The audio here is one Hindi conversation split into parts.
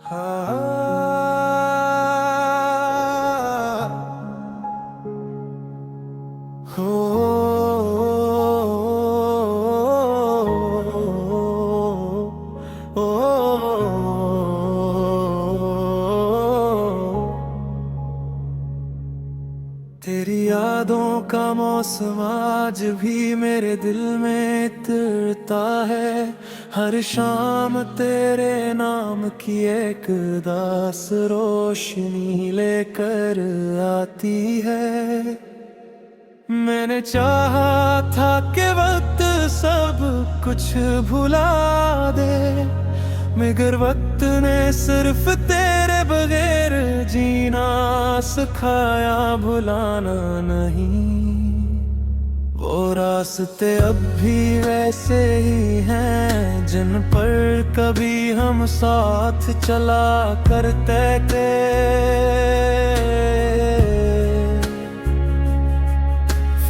तेरी यादों का मौसम आज भी मेरे दिल में तिरता है। हर शाम तेरे नाम की एक दास रोशनी लेकर आती है। मैंने चाहा था कि वक्त सब कुछ भुला दे, मगर वक्त ने सिर्फ तेरे बगैर जीना सिखाया, भुलाना नहीं। वो रास्ते अब भी वैसे ही हैं जिन पर कभी हम साथ चला करते थे।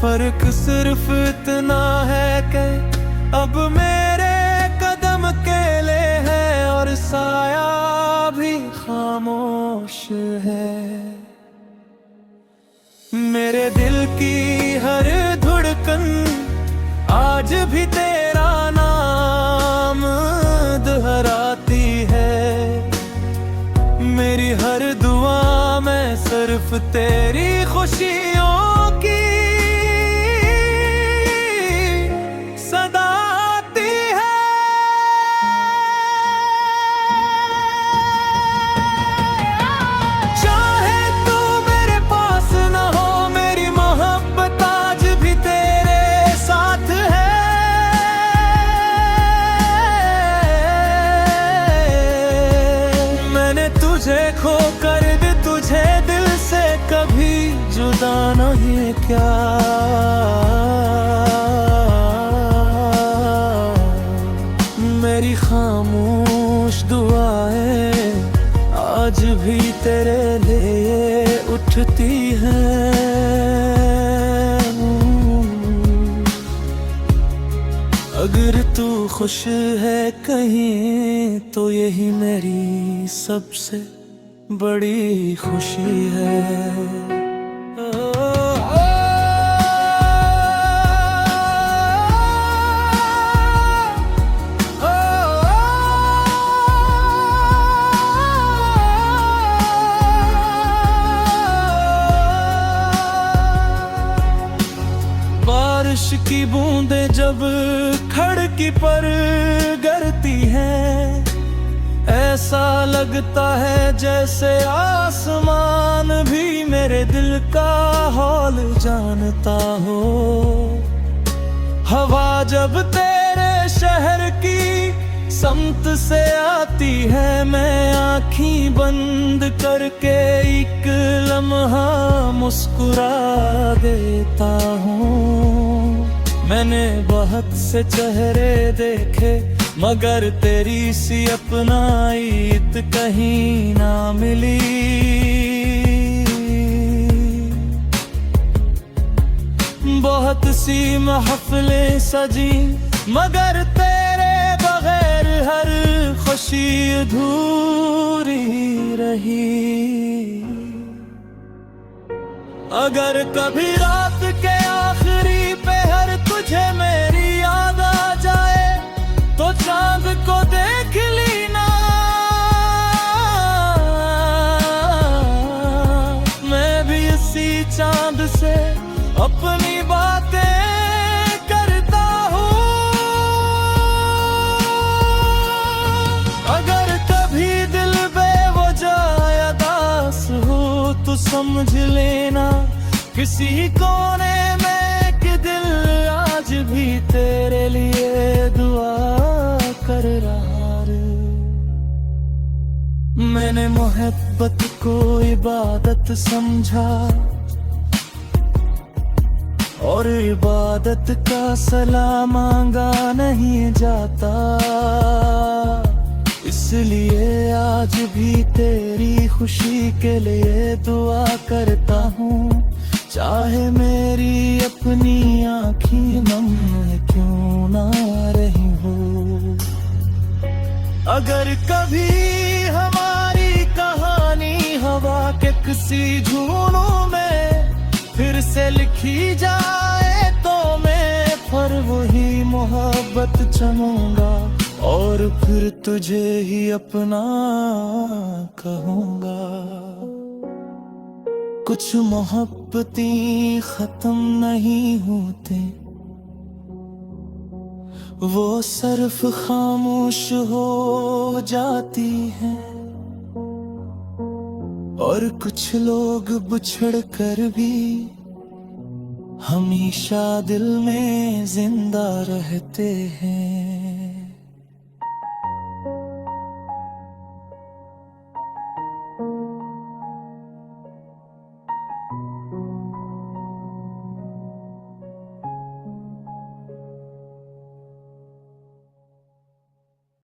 फर्क सिर्फ इतना है कि अब मेरे कदम अकेले हैं और साया भी खामोश है। मेरे दिल की हर धड़कन आज भी तेरा नाम दोहराती है। मेरी हर दुआ में सिर्फ तेरी खुशियों की खो कर भी तुझे दिल से कभी जुदा नहीं क्या। मेरी खामोश दुआएं आज भी तेरे लिए उठती हैं। अगर तू खुश है कहीं तो यही मेरी सबसे बड़ी खुशी है। बारिश की बूंदें जब खिड़की पर गिरती हैं, ऐसा लगता है जैसे आसमान भी मेरे दिल का हाल जानता हो। हवा जब तेरे शहर की समत से आती है, मैं आँखें बंद करके एक लम्हा मुस्कुरा देता हूँ। मैंने बहुत से चेहरे देखे मगर तेरी सी अपनाइत कहीं ना मिली। बहुत सी महफिलें सजी मगर तेरे बगैर हर खुशी अधूरी रही। अगर कभी रात के आखिरी पहर तुझे मेरी याद आ जाए तो चांद को देख लेना। मैं भी इसी चांद से अपनी बातें करता हूँ। अगर कभी दिल बेवजह उदास हो तो समझ लेना किसी कोने में कि दिल आज भी तेरे लिए दुआ कर रहा है। मैंने मोहब्बत को इबादत समझा और इबादत का सलाम मांगा नहीं जाता। इसलिए आज भी तेरी खुशी के लिए दुआ करता हूँ, चाहे मेरी अपनी आँखें नम क्यों ना रही हो। अगर कभी हमारी उसी झूनों में फिर से लिखी जाए तो मैं पर वही मोहब्बत चुनूंगा और फिर तुझे ही अपना कहूंगा। कुछ मोहब्बतें खत्म नहीं होते, वो सिर्फ खामोश हो जाती हैं। और कुछ लोग बिछड़ कर भी हमेशा दिल में जिंदा रहते हैं।